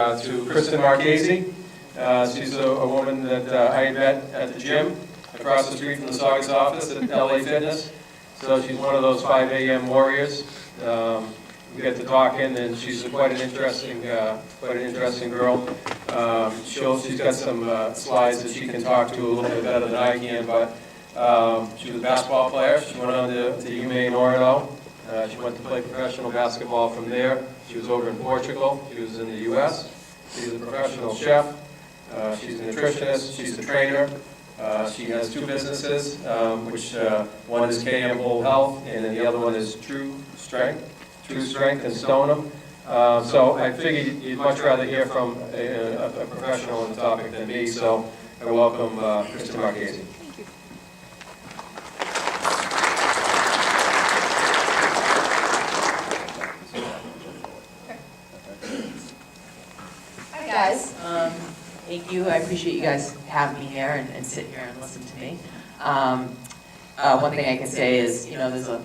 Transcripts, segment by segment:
To Kristen Marchese. She's a woman that I met at the gym across the street from the Saugus office at LA Fitness. So she's one of those 5 a.m. warriors. We get to talking, and she's quite an interesting girl. She's got some slides that she can talk to a little bit better than I can. But she was a basketball player. She went on to UMA in Orono. She went to play professional basketball from there. She was over in Portugal. She was in the U.S. She's a professional chef. She's a nutritionist. She's a trainer. She has 2 businesses, which one is KM Whole Health, and then the other one is TruStrength in Stoneham. So I figured you'd much rather hear from a professional on the topic than me. So I welcome Kristen Marchese. Guys, thank you. I appreciate you guys having me here and sit here and listen to me. One thing I can say is, there's a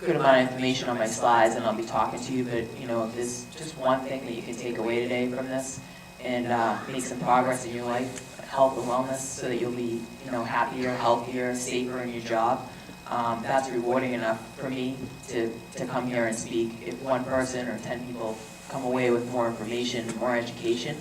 good amount of information on my slides, and I'll be talking to you. But if there's just one thing that you can take away today from this and make some progress in your life, health and wellness, so that you'll be, happier, healthier, safer in your job. That's rewarding enough for me to come here and speak. If one person or 10 people come away with more information, more education.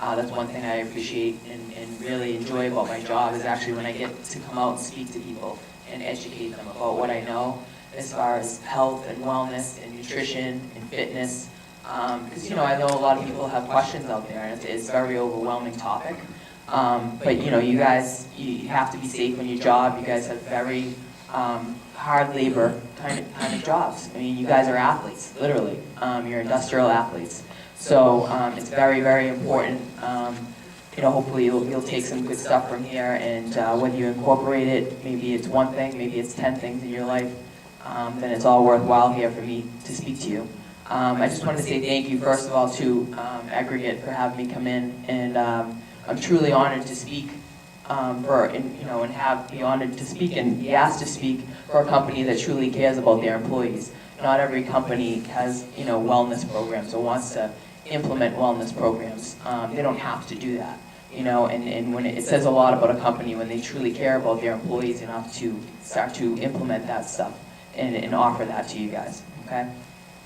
That's one thing I appreciate and really enjoy about my job, is actually when I get to come out and speak to people and educate them about what I know as far as health and wellness and nutrition and fitness. Because I know a lot of people have questions out there, and it's a very overwhelming topic. But you guys, you have to be safe in your job. You guys have very hard labor kind of jobs. I mean, you guys are athletes, literally. You're industrial athletes. So it's very, very important. Hopefully you'll take some good stuff from here, and whether you incorporate it, maybe it's one thing, maybe it's 10 things in your life, then it's all worthwhile here for me to speak to you. I just wanted to say thank you, first of all, to Aggregate for having me come in, and I'm truly honored to speak and be honored to speak and be asked to speak for a company that truly cares about their employees. Not every company has, wellness programs or wants to implement wellness programs. They don't have to do that, and when it says a lot about a company when they truly care about their employees enough to start to implement that stuff and offer that to you guys, okay?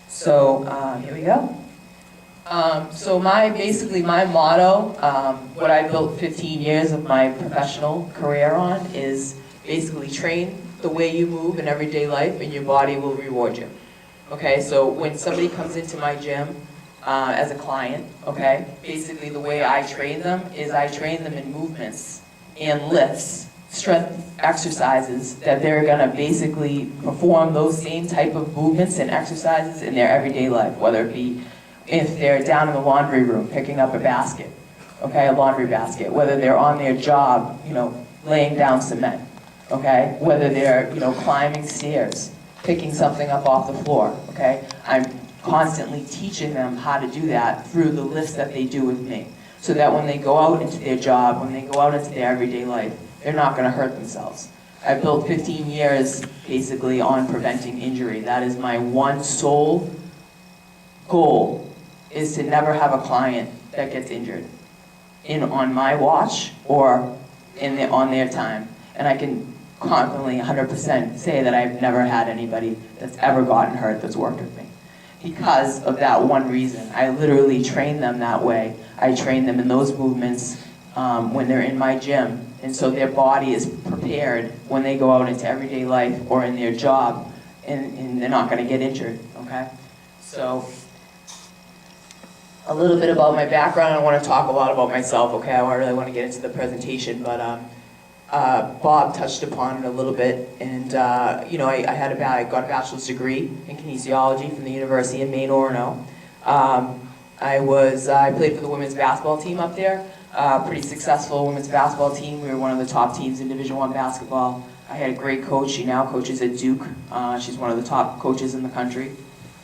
So, here we go. So my motto, what I built 15 years of my professional career on, is basically train the way you move in everyday life, and your body will reward you. Okay, so when somebody comes into my gym as a client, okay, basically the way I train them is I train them in movements and lifts, strength exercises that they're gonna basically perform those same type of movements and exercises in their everyday life, whether it be if they're down in the laundry room picking up a basket, okay, a laundry basket, whether they're on their job, laying down cement, okay, whether they're, climbing stairs, picking something up off the floor, okay. I'm constantly teaching them how to do that through the lifts that they do with me, so that when they go out into their job, when they go out into their everyday life, they're not going to hurt themselves. I built 15 years basically on preventing injury. That is my one sole goal, is to never have a client that gets injured on my watch or on their time. And I can confidently 100% say that I've never had anybody that's ever gotten hurt that's worked with me. Because of that one reason. I literally train them that way. I train them in those movements when they're in my gym. And so their body is prepared when they go out into everyday life or in their job, and they're not going to get injured, okay? So, a little bit about my background. I don't want to talk a lot about myself, okay? I really want to get into the presentation, but Bob touched upon it a little bit, and I got a bachelor's degree in kinesiology from the University of Maine, Orono. I played for the women's basketball team up there. Pretty successful women's basketball team. We were one of the top teams in Division I basketball. I had a great coach. She now coaches at Duke. She's one of the top coaches in the country.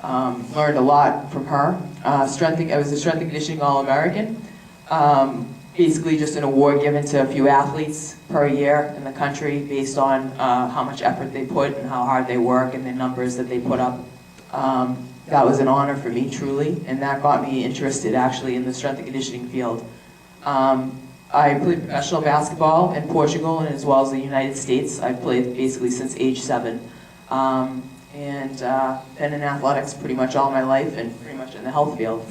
Learned a lot from her. I was a strength and conditioning All-American. Basically just an award given to a few athletes per year in the country based on how much effort they put and how hard they work and the numbers that they put up. That was an honor for me, truly, and that got me interested actually in the strength and conditioning field. I played professional basketball in Portugal and as well as the United States. I've played basically since age 7. And been in athletics pretty much all my life and pretty much in the health field.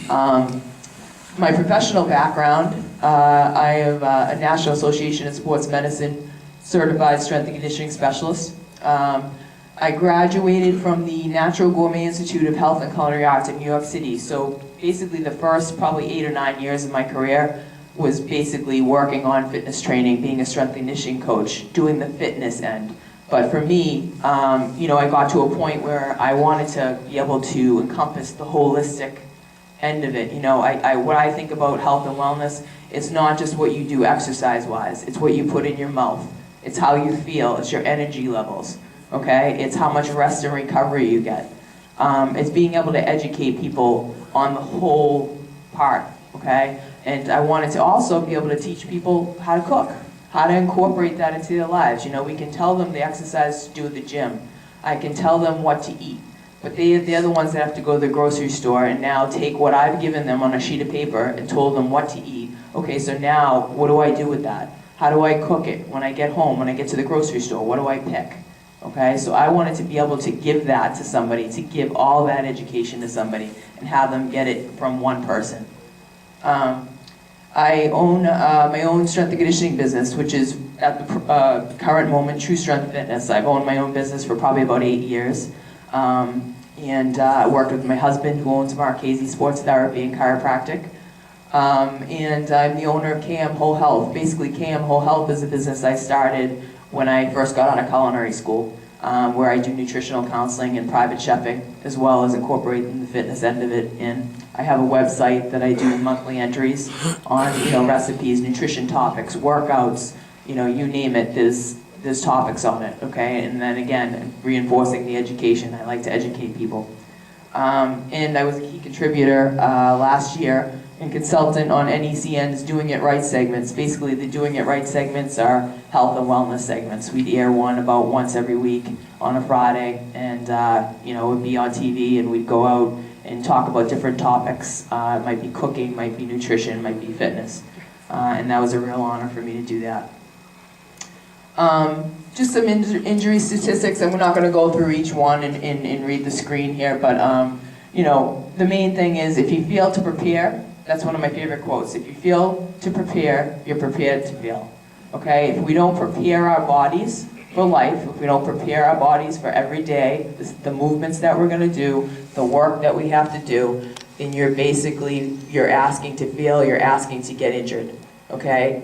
My professional background, I am a National Association of Sports Medicine certified strength and conditioning specialist. I graduated from the Natural Gourmet Institute of Health and Culinary Arts in New York City. So basically the first probably 8 or 9 years of my career was basically working on fitness training, being a strength and conditioning coach, doing the fitness end. But for me, you know, I got to a point where I wanted to be able to encompass the holistic end of it. You know, what I think about health and wellness, it's not just what you do exercise-wise. It's what you put in your mouth. It's how you feel. It's your energy levels. Okay? It's how much rest and recovery you get. It's being able to educate people on the whole part. Okay? And I wanted to also be able to teach people how to cook, how to incorporate that into their lives. You know, we can tell them the exercise to do at the gym. I can tell them what to eat. But they're the ones that have to go to the grocery store and now take what I've given them on a sheet of paper and told them what to eat. Okay, so now what do I do with that? How do I cook it when I get home, when I get to the grocery store? What do I pick? Okay, so I wanted to be able to give that to somebody, to give all that education to somebody and have them get it from one person. I own my own strength and conditioning business, which is at the current moment TruStrength Fitness. I've owned my own business for probably about 8 years. I worked with my husband, who owns Marchese Sports Therapy and Chiropractic. And I'm the owner of KM Whole Health. Basically, KM Whole Health is a business I started when I first got out of culinary school, where I do nutritional counseling and private chefing, as well as incorporating the fitness end of it in. I have a website that I do monthly entries on, you know, recipes, nutrition topics, workouts, you know, you name it, there's topics on it, okay? And then again, reinforcing the education. I like to educate people. And I was a key contributor last year and consultant on NECN's Doing It Right segments. Basically, the Doing It Right segments are health and wellness segments. We'd air one about once every week on a Friday, and you know, it would be on TV, and we'd go out and talk about different topics. It might be cooking, might be nutrition, might be fitness. And that was a real honor for me to do that. Just some injury statistics, and we're not going to go through each one and read the screen here, but you know, the main thing is if you fail to prepare, that's one of my favorite quotes. If you fail to prepare, you're prepared to fail. Okay? If we don't prepare our bodies for life, if we don't prepare our bodies for every day, the movements that we're going to do, the work that we have to do, then you're asking to fail, you're asking to get injured. Okay?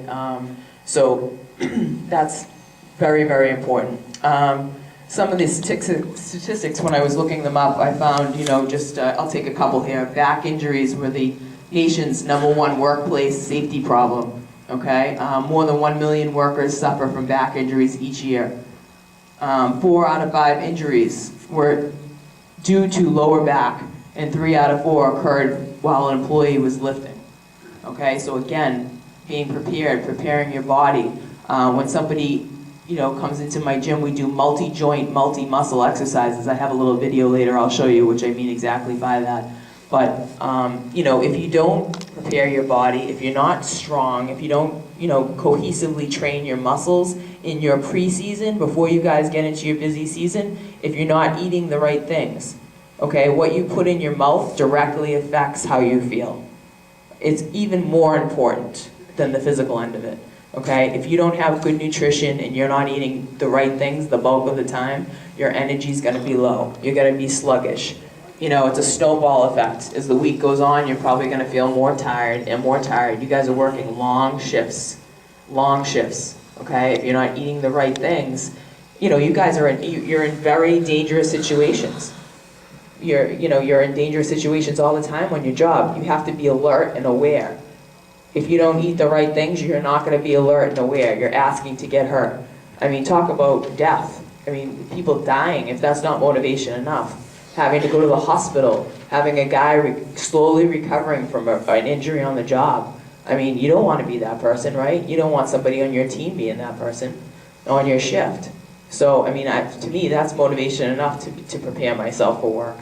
So that's very, very important. Some of the statistics, when I was looking them up, I found, you know, just, I'll take a couple here. Back injuries were the nation's #1 workplace safety problem, okay? More than 1 million workers suffer from back injuries each year. 4 out of 5 injuries were due to lower back, and 3 out of 4 occurred while an employee was lifting. Okay, so again, being prepared, preparing your body. When somebody, you know, comes into my gym, we do multi-joint, multi-muscle exercises. I have a little video later I'll show you, which I mean exactly by that. But, you know, if you don't prepare your body, if you're not strong, if you don't, you know, cohesively train your muscles in your preseason, before you guys get into your busy season, if you're not eating the right things, okay, what you put in your mouth directly affects how you feel. It's even more important than the physical end of it, okay? If you don't have good nutrition and you're not eating the right things the bulk of the time, your energy's gonna be low. You're gonna be sluggish. You know, it's a snowball effect. As the week goes on, you're probably going to feel more tired and more tired. You guys are working long shifts, okay? If you're not eating the right things, you know, you guys are you're in very dangerous situations. You're in dangerous situations all the time on your job. You have to be alert and aware. If you don't eat the right things, you're not going to be alert and aware. You're asking to get hurt. I mean, talk about death. I mean, people dying, if that's not motivation enough. Having to go to the hospital, having a guy slowly recovering from an injury on the job. I mean, you don't want to be that person, right? You don't want somebody on your team being that person on your shift. So, I mean, to me, that's motivation enough to prepare myself for work.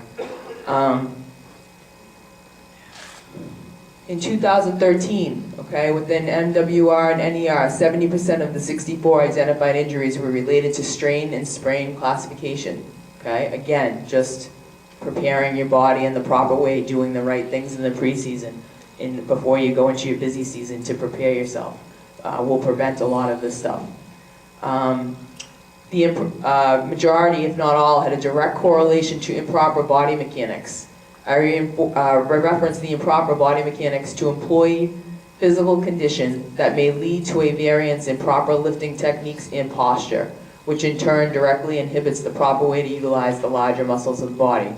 In 2013, okay, within MWR and NER, 70% of the 64 identified injuries were related to strain and sprain classification. Okay, again, just preparing your body in the proper way, doing the right things in the preseason, before you go into your busy season to prepare yourself, will prevent a lot of this stuff. The majority, if not all, had a direct correlation to improper body mechanics. I reference the improper body mechanics to employee physical condition that may lead to a variance in proper lifting techniques and posture, which in turn directly inhibits the proper way to utilize the larger muscles of the body.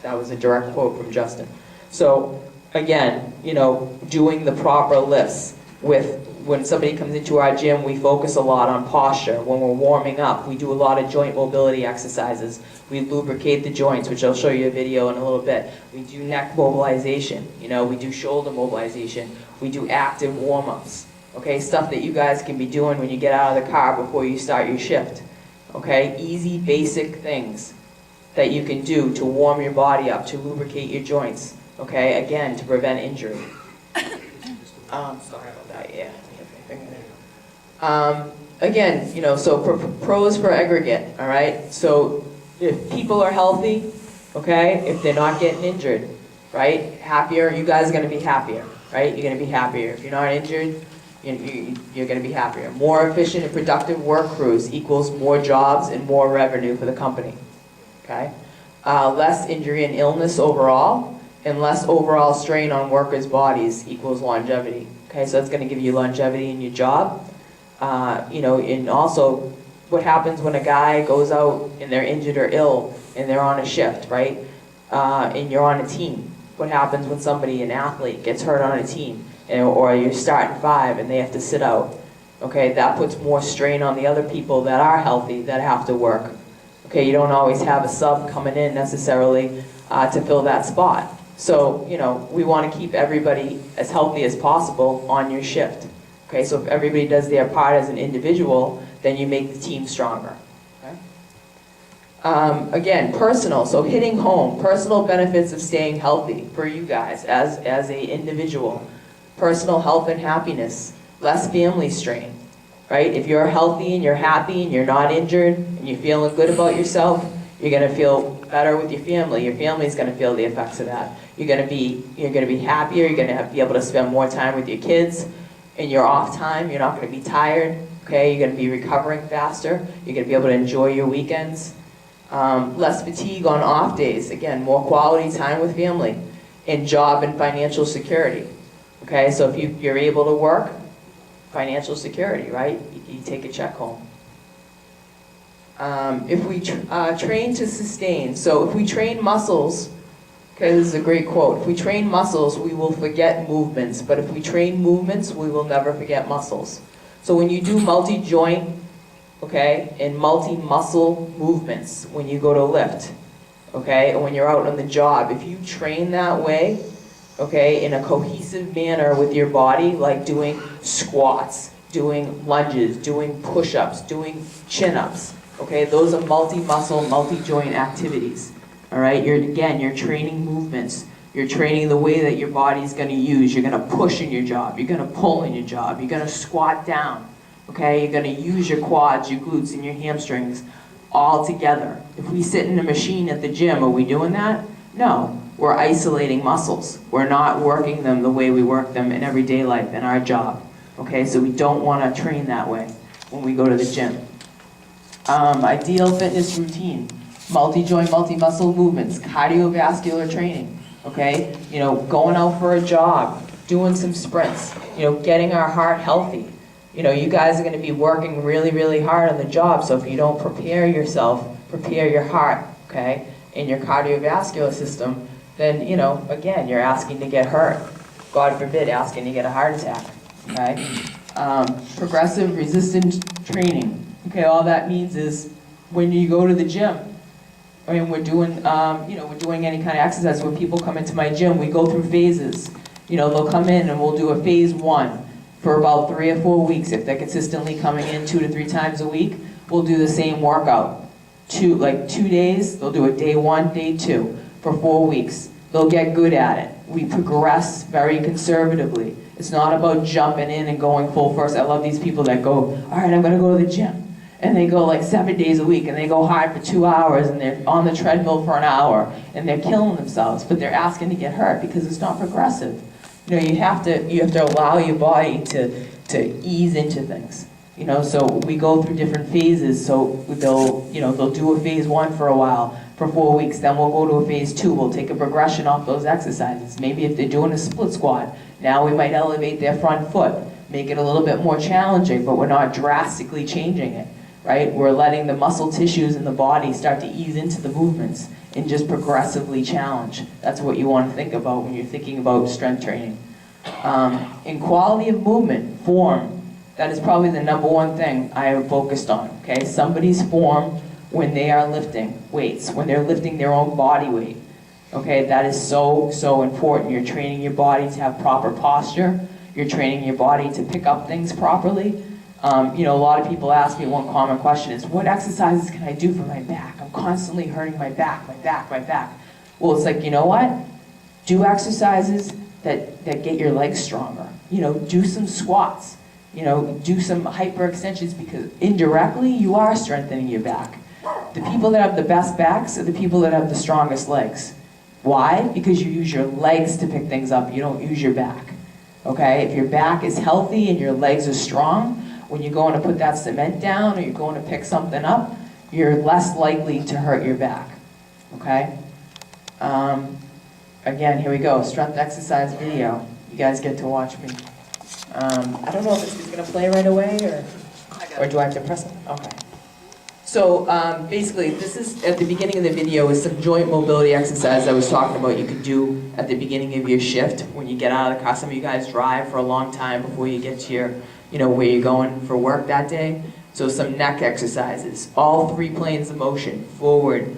That was a direct quote from Justin. So again, you know, doing the proper lifts. When somebody comes into our gym, we focus a lot on posture. When we're warming up, we do a lot of joint mobility exercises. We lubricate the joints, which I'll show you a video in a little bit. We do neck mobilization, you know, we do shoulder mobilization. We do active warm-ups, okay? Stuff that you guys can be doing when you get out of the car before you start your shift, okay? Easy, basic things that you can do to warm your body up, to lubricate your joints, okay? Again, to prevent injury. Sorry about that, yeah. Again, you know, so pros for aggregate, all right? So if people are healthy, okay, if they're not getting injured, right, happier, you guys are going to be happier, right? You're going to be happier. If you're not injured, you're going to be happier. More efficient and productive work crews equals more jobs and more revenue for the company, okay? Less injury and illness overall, and less overall strain on workers' bodies equals longevity, okay? So that's going to give you longevity in your job. You know, and also what happens when a guy goes out and they're injured or ill and they're on a shift, right? And you're on a team. What happens when somebody, an athlete, gets hurt on a team, or you're starting 5 and they have to sit out? Okay, that puts more strain on the other people that are healthy that have to work. Okay, you don't always have a sub coming in necessarily to fill that spot. So, you know, we want to keep everybody as healthy as possible on your shift. Okay, so if everybody does their part as an individual, then you make the team stronger. Okay? Again, personal, so hitting home, personal benefits of staying healthy for you guys as an individual. Personal health and happiness, less family strain, right? If you're healthy and you're happy and you're not injured and you're feeling good about yourself, you're going to feel better with your family. Your family's going to feel the effects of that. You're going to be happier. You're going to be able to spend more time with your kids. In your off time, you're not going to be tired. Okay, you're going to be recovering faster. You're going to be able to enjoy your weekends. Less fatigue on off days. Again, more quality time with family. And job and financial security. Okay, so if you're able to work, financial security, right? You take a check home. If we train to sustain, so if we train muscles, okay, this is a great quote. If we train muscles, we will forget movements, but if we train movements, we will never forget muscles. So when you do multi-joint, okay, and multi-muscle movements, when you go to lift, okay, and when you're out on the job, if you train that way, okay, in a cohesive manner with your body, like doing squats, doing lunges, doing push-ups, doing chin-ups, okay, those are multi-muscle, multi-joint activities. All right, you're training movements. You're training the way that your body's going to use. You're going to push in your job. You're going to pull in your job. You're going to squat down. Okay, you're going to use your quads, your glutes, and your hamstrings all together. If we sit in a machine at the gym, are we doing that? No, we're isolating muscles. We're not working them the way we work them in everyday life in our job. Okay, so we don't want to train that way when we go to the gym. Ideal fitness routine. Multi-joint, multi-muscle movements, cardiovascular training, okay? You know, going out for a jog, doing some sprints, you know, getting our heart healthy. You know, you guys are going to be working really, really hard on the job, so if you don't prepare yourself, prepare your heart, okay, and your cardiovascular system, then, you know, again, you're asking to get hurt. God forbid, asking to get a heart attack, okay? Progressive resistance training. Okay, all that means is when you go to the gym, I mean, we're doing, you know, we're doing any kind of exercise. When people come into my gym, we go through phases. You know, they'll come in and we'll do a phase 1 for about 3 or 4 weeks. If they're consistently coming in 2 to 3 times a week, we'll do the same workout. 2 days, they'll do it day 1, day 2. for 4 weeks. They'll get good at it. We progress very conservatively. It's not about jumping in and going full force. I love these people that go, all right, I'm gonna go to the gym. And they go like 7 days a week, and they go hard for 2 hours, and they're on the treadmill for an hour, and they're killing themselves, but they're asking to get hurt because it's not progressive. You know, you have to allow your body to ease into things. You know, so we go through different phases. So they'll do a phase 1 for a while, for 4 weeks. Then we'll go to a phase 2. We'll take a progression off those exercises. Maybe if they're doing a split squat, now we might elevate their front foot, make it a little bit more challenging, but we're not drastically changing it, right? We're letting the muscle tissues in the body start to ease into the movements and just progressively challenge. That's what you want to think about when you're thinking about strength training. In quality of movement, form, that is probably the #1 thing I have focused on, okay? Somebody's form when they are lifting weights, when they're lifting their own body weight, okay? That is so, so important. You're training your body to have proper posture. You're training your body to pick up things properly. You know, a lot of people ask me, one common question is, what exercises can I do for my back? I'm constantly hurting my back, my back, my back. Well, it's like, you know what? Do exercises that get your legs stronger. You know, do some squats. You know, do some hyper extensions, because indirectly you are strengthening your back. The people that have the best backs are the people that have the strongest legs. Why? Because you use your legs to pick things up. You don't use your back. Okay? If your back is healthy and your legs are strong, when you're going to put that cement down or you're going to pick something up, you're less likely to hurt your back. Okay? Again, here we go. Strength exercise video. You guys get to watch me. I don't know if it's going to play right away or do I have to press it? Okay. So basically, this is at the beginning of the video is some joint mobility exercise I was talking about you could do at the beginning of your shift when you get out of the car. Some of you guys drive for a long time before you get to your, you know, where you're going for work that day. So some neck exercises, all 3 planes of motion, forward,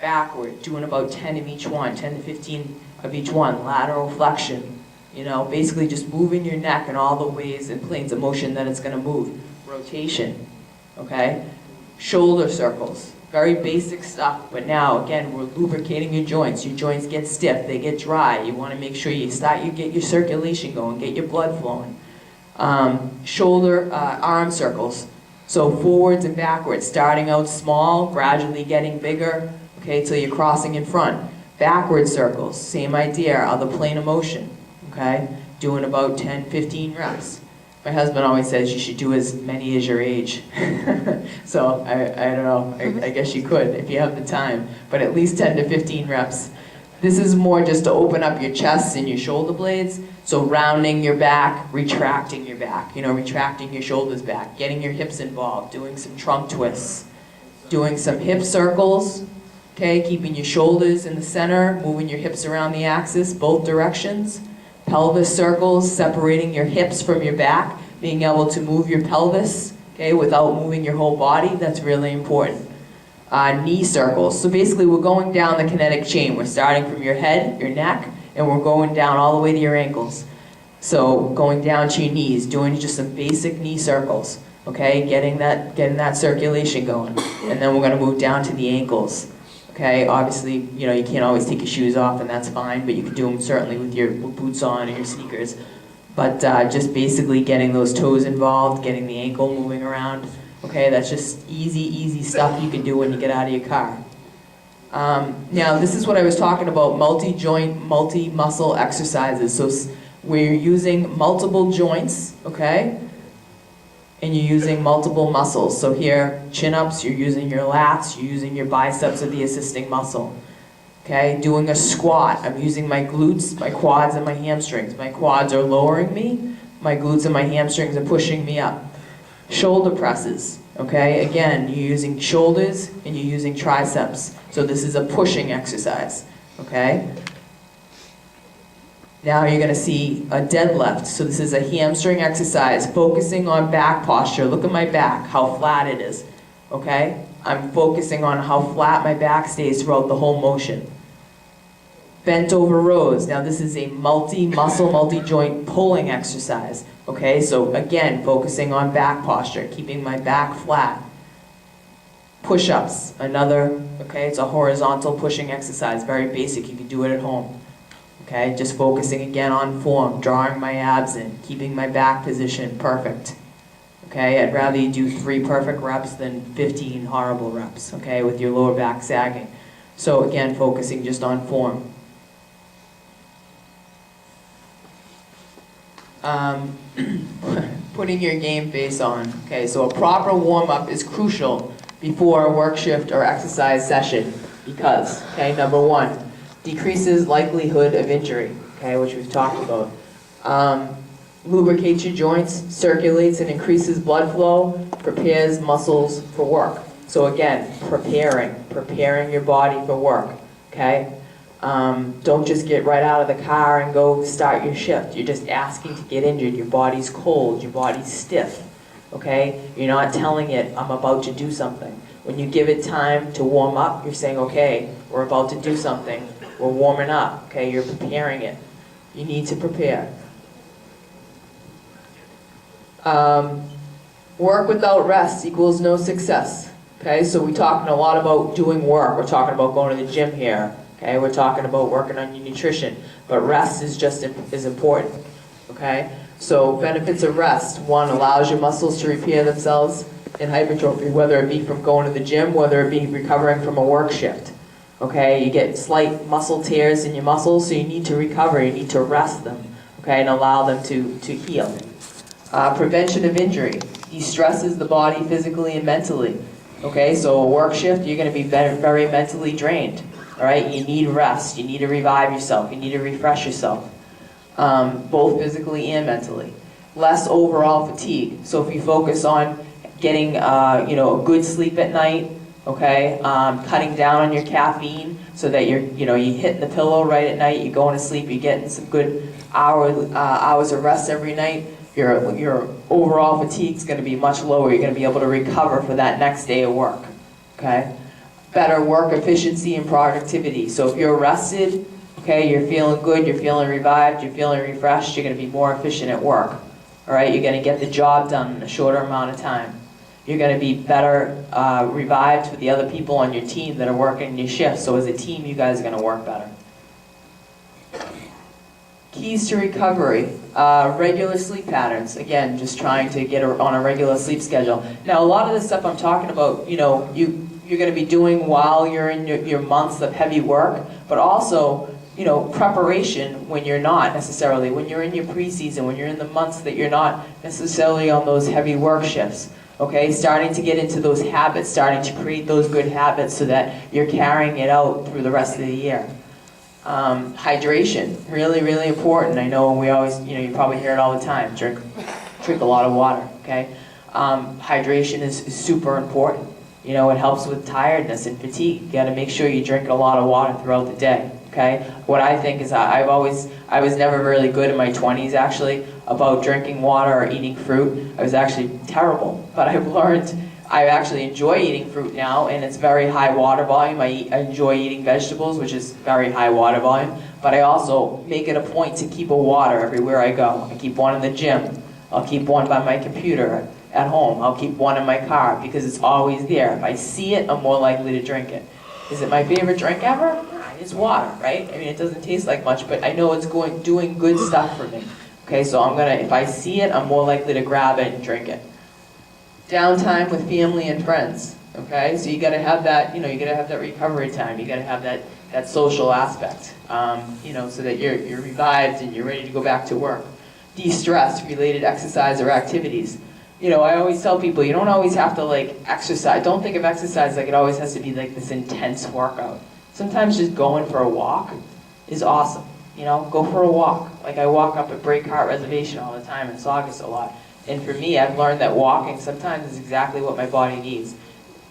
backward, doing about 10 of each one, 10 to 15 of each one, lateral flexion. You know, basically just moving your neck in all the ways and planes of motion that it's going to move. Rotation, okay? Shoulder circles, very basic stuff, but now, again, we're lubricating your joints. Your joints get stiff, they get dry. You want to make sure you get your circulation going, get your blood flowing. Shoulder, arm circles, so forwards and backwards, starting out small, gradually getting bigger, okay, till you're crossing in front. Backward circles, same idea, other plane of motion. Okay, doing about 10, 15 reps. My husband always says you should do as many as your age. So I don't know, I guess you could if you have the time, but at least 10 to 15 reps. This is more just to open up your chest and your shoulder blades. So rounding your back, retracting your back, you know, retracting your shoulders back, getting your hips involved, doing some trunk twists, doing some hip circles, okay, keeping your shoulders in the center, moving your hips around the axis, both directions. Pelvis circles, separating your hips from your back, being able to move your pelvis, okay, without moving your whole body. That's really important. Knee circles. So basically we're going down the kinetic chain. We're starting from your head, your neck, and we're going down all the way to your ankles. So going down to your knees, doing just some basic knee circles, okay, getting that circulation going. And then we're going to move down to the ankles. Okay, obviously, you know, you can't always take your shoes off, and that's fine, but you can do them certainly with your boots on or your sneakers. But just basically getting those toes involved, getting the ankle moving around. Okay, that's just easy stuff you can do when you get out of your car. Now, this is what I was talking about, multi-joint, multi-muscle exercises. So we're using multiple joints, okay? And you're using multiple muscles. So here, chin-ups, you're using your lats, you're using your biceps or the assisting muscle. Okay, doing a squat, I'm using my glutes, my quads, and my hamstrings. My quads are lowering me, my glutes and my hamstrings are pushing me up. Shoulder presses, okay, again, you're using shoulders and you're using triceps. So this is a pushing exercise, okay? Now you're going to see a deadlift. So this is a hamstring exercise, focusing on back posture. Look at my back, how flat it is. Okay? I'm focusing on how flat my back stays throughout the whole motion. Bent over rows. Now this is a multi-muscle, multi-joint pulling exercise. Okay? So again, focusing on back posture, keeping my back flat. Push-ups, another, okay, it's a horizontal pushing exercise, very basic, you can do it at home. Okay, just focusing again on form, drawing my abs in, keeping my back position perfect. Okay, I'd rather you do 3 perfect reps than 15 horrible reps, okay, with your lower back sagging. So again, focusing just on form. Putting your game face on. Okay, so a proper warm-up is crucial before a work shift or exercise session because, okay, number 1, decreases likelihood of injury, okay, which we've talked about. Lubricates your joints, circulates and increases blood flow, prepares muscles for work. So again, preparing your body for work, okay? Don't just get right out of the car and go start your shift. You're just asking to get injured. Your body's cold, your body's stiff, okay? You're not telling it, I'm about to do something. When you give it time to warm up, you're saying, okay, we're about to do something. We're warming up, okay? You're preparing it. You need to prepare. Work without rest equals no success, okay? So we're talking a lot about doing work. We're talking about going to the gym here, okay? We're talking about working on your nutrition, but rest is just as important, okay? So benefits of rest. 1, allows your muscles to repair themselves in hypertrophy, whether it be from going to the gym, whether it be recovering from a work shift. Okay, you get slight muscle tears in your muscles, so you need to recover, you need to rest them, okay, and allow them to heal. Prevention of injury. De-stresses the body physically and mentally. Okay, so a work shift, you're going to be very mentally drained. All right, you need rest, you need to revive yourself, you need to refresh yourself, both physically and mentally. Less overall fatigue. So if you focus on getting a good sleep at night, okay, cutting down on your caffeine so that you're hitting the pillow right at night, you're going to sleep, you're getting some good hours of rest every night, your overall fatigue is going to be much lower. You're going to be able to recover for that next day of work, okay? Better work efficiency and productivity. So if you're rested, okay, you're feeling good, you're feeling revived, you're feeling refreshed, you're going to be more efficient at work, all right? You're going to get the job done in a shorter amount of time. You're going to be better revived with the other people on your team that are working your shift. So as a team, you guys are going to work better. Keys to recovery. Regular sleep patterns. Again, just trying to get on a regular sleep schedule. Now, a lot of the stuff I'm talking about, you're going to be doing while you're in your months of heavy work, but also, preparation when you're not necessarily, when you're in your preseason, when you're in the months that you're not necessarily on those heavy work shifts. Okay, starting to get into those habits, starting to create those good habits so that you're carrying it out through the rest of the year. Hydration, really, really important. I know we always, you probably hear it all the time, drink a lot of water, okay? Hydration is super important. It helps with tiredness and fatigue. You gotta make sure you drink a lot of water throughout the day, okay? What I think is I was never really good in my 20s actually about drinking water or eating fruit. I was actually terrible, but I've learned I actually enjoy eating fruit now, and it's very high water volume. I enjoy eating vegetables, which is very high water volume, but I also make it a point to keep a water everywhere I go. I keep one in the gym. I'll keep one by my computer at home. I'll keep one in my car because it's always there. If I see it, I'm more likely to drink it. Is it my favorite drink ever? It's water, right? I mean, it doesn't taste like much, but I know it's doing good stuff for me. Okay, so if I see it, I'm more likely to grab it and drink it. Downtime with family and friends, okay? So you gotta have that, you gotta have that recovery time. You gotta have that social aspect, so that you're revived and you're ready to go back to work. De-stress related exercise or activities. I always tell people, you don't always have to exercise. Don't think of exercise like it always has to be like this intense workout. Sometimes just going for a walk is awesome. Go for a walk. Like I walk up at Breakheart Reservation all the time in Saugus a lot. And for me, I've learned that walking sometimes is exactly what my body needs.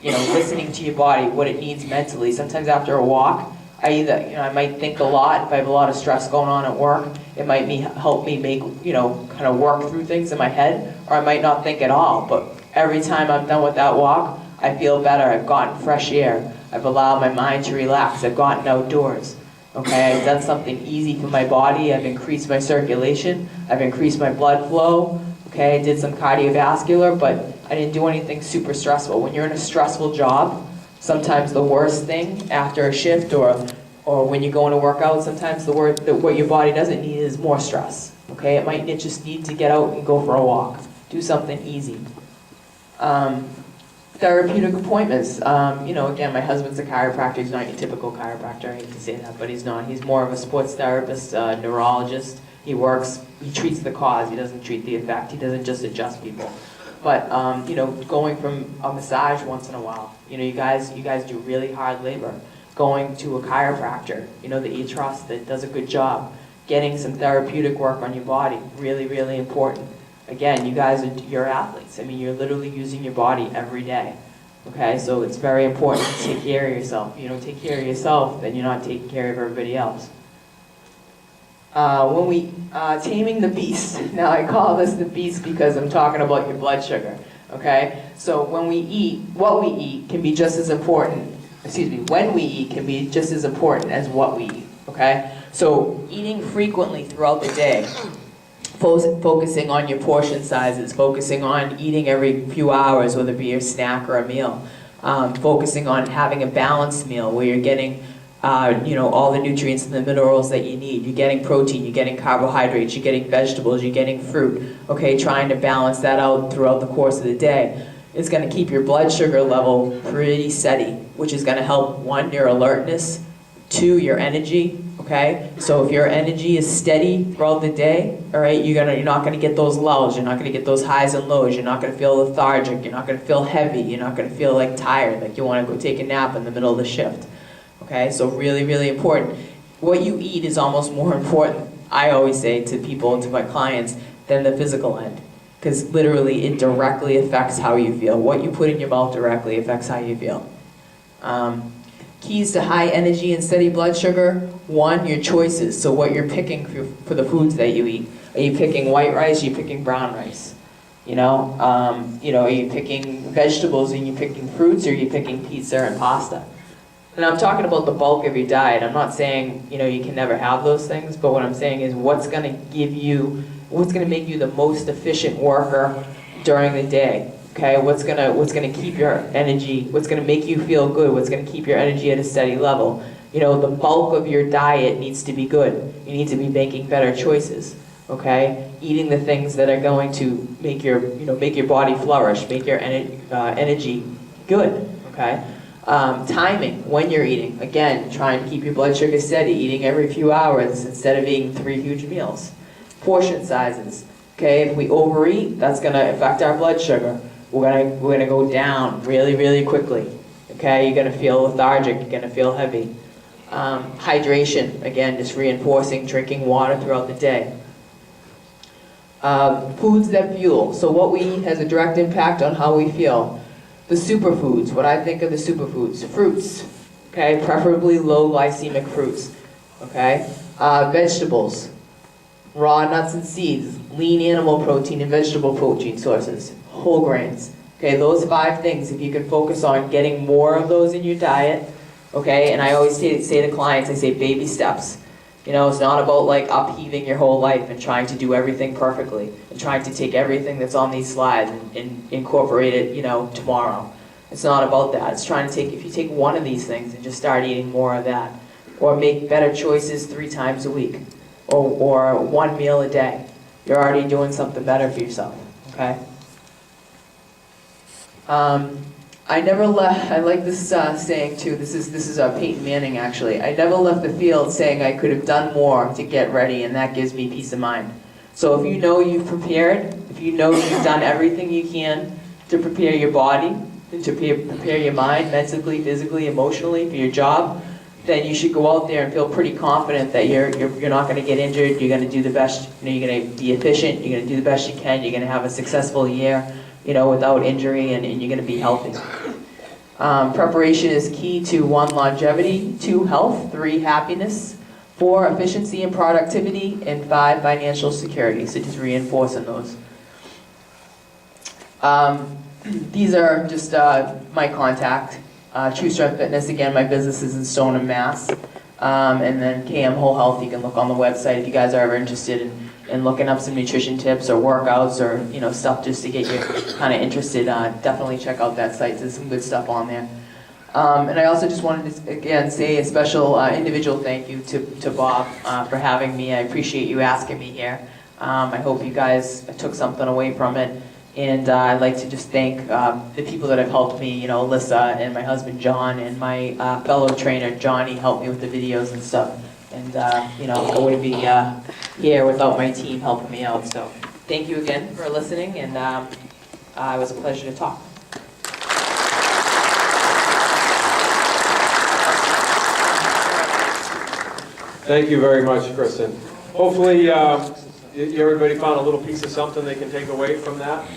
Listening to your body, what it needs mentally. Sometimes after a walk, I might think a lot. If I have a lot of stress going on at work, it might help me make, kind of work through things in my head, or I might not think at all. But every time I'm done with that walk, I feel better. I've gotten fresh air. I've allowed my mind to relax. I've gotten outdoors. Okay, I've done something easy for my body. I've increased my circulation. I've increased my blood flow. Okay, I did some cardiovascular, but I didn't do anything super stressful. When you're in a stressful job, sometimes the worst thing after a shift or when you're going to work out, sometimes what your body doesn't need is more stress. Okay, it might just need to get out and go for a walk. Do something easy. Therapeutic appointments. Again, my husband's a chiropractor. He's not your typical chiropractor. I hate to say that, but he's not. He's more of a sports therapist, neurologist. He treats the cause. He doesn't treat the effect. He doesn't just adjust people. But, going from a massage once in a while. You guys do really hard labor. Going to a chiropractor, that you trust, that does a good job. Getting some therapeutic work on your body. Really, really important. Again, you're athletes. I mean, you're literally using your body every day. Okay, so it's very important to take care of yourself. If you don't take care of yourself, then you're not taking care of everybody else. Taming the beast. Now I call this the beast because I'm talking about your blood sugar. Okay, so when we eat, what we eat can be just as important. When we eat can be just as important as what we eat. Okay, so eating frequently throughout the day. Focusing on your portion sizes, focusing on eating every few hours, whether it be a snack or a meal, focusing on having a balanced meal where you're getting all the nutrients and the minerals that you need. You're getting protein, you're getting carbohydrates, you're getting vegetables, you're getting fruit. Okay, trying to balance that out throughout the course of the day is going to keep your blood sugar level pretty steady, which is going to help, 1, your alertness, 2, your energy. Okay, so if your energy is steady throughout the day, all right, you're not going to get those lulls, you're not going to get those highs and lows, you're not going to feel lethargic, you're not going to feel heavy, you're not going to feel like tired, like you want to go take a nap in the middle of the shift. Okay, so really, really important. What you eat is almost more important, I always say to people and to my clients, than the physical end. Because literally it directly affects how you feel. What you put in your mouth directly affects how you feel. Keys to high energy and steady blood sugar. 1, your choices. So what you're picking for the foods that you eat. Are you picking white rice? Are you picking brown rice? Are you picking vegetables? Are you picking fruits? Or are you picking pizza and pasta? And I'm talking about the bulk of your diet. I'm not saying, you can never have those things, but what I'm saying is what's going to make you the most efficient worker during the day. Okay, what's gonna keep your energy, what's gonna make you feel good, what's gonna keep your energy at a steady level. The bulk of your diet needs to be good. You need to be making better choices. Okay, eating the things that are going to make your body flourish, make your energy good. Okay, timing when you're eating. Again, try and keep your blood sugar steady. Eating every few hours instead of eating 3 huge meals. Portion sizes. Okay, if we overeat, that's gonna affect our blood sugar. We're gonna go down really, really quickly. Okay, you're gonna feel lethargic, you're gonna feel heavy. Hydration, again, just reinforcing drinking water throughout the day. Foods that fuel. So what we eat has a direct impact on how we feel. The superfoods, what I think of the superfoods. Fruits, okay, preferably low glycemic fruits. Okay, vegetables, raw nuts and seeds, lean animal protein and vegetable protein sources. Whole grains. Okay, those 5 things, if you can focus on getting more of those in your diet, okay, and I always say to clients, I say baby steps. It's not about like upheaving your whole life and trying to do everything perfectly and trying to take everything that's on these slides and incorporate it, tomorrow. It's not about that. It's trying to if you take one of these things and just start eating more of that, or make better choices 3 times a week, or 1 meal a day. You're already doing something better for yourself, okay? I never left, I like this saying too, this is Peyton Manning actually. I never left the field saying I could have done more to get ready, and that gives me peace of mind. So if you know you've prepared, if you know you've done everything you can to prepare your body, and to prepare your mind, mentally, physically, emotionally for your job, then you should go out there and feel pretty confident that you're not going to get injured, you're going to do the best, you're going to be efficient, you're going to do the best you can, you're going to have a successful year, without injury, and you're going to be healthy. Preparation is key to 1, longevity, 2, health, 3, happiness, 4, efficiency and productivity, and 5, financial security. So just reinforcing those. These are just my contact. TruStrength Fitness, again, my business is in Stoneham, Mass. And then KM Whole Health, you can look on the website if you guys are ever interested and looking up some nutrition tips or workouts or, you know, stuff just to get you kind of interested, definitely check out that site. There's some good stuff on there. And I also just wanted to, again, say a special individual thank you to Bob for having me. I appreciate you asking me here. I hope you guys took something away from it. And I'd like to just thank the people that have helped me, you know, Alyssa and my husband John and my fellow trainer Johnny helped me with the videos and stuff. And, you know, I wouldn't be here without my team helping me out. So thank you again for listening, and it was a pleasure to talk. Thank you very much, Kristen. Hopefully, everybody found a little piece of something they can take away from that.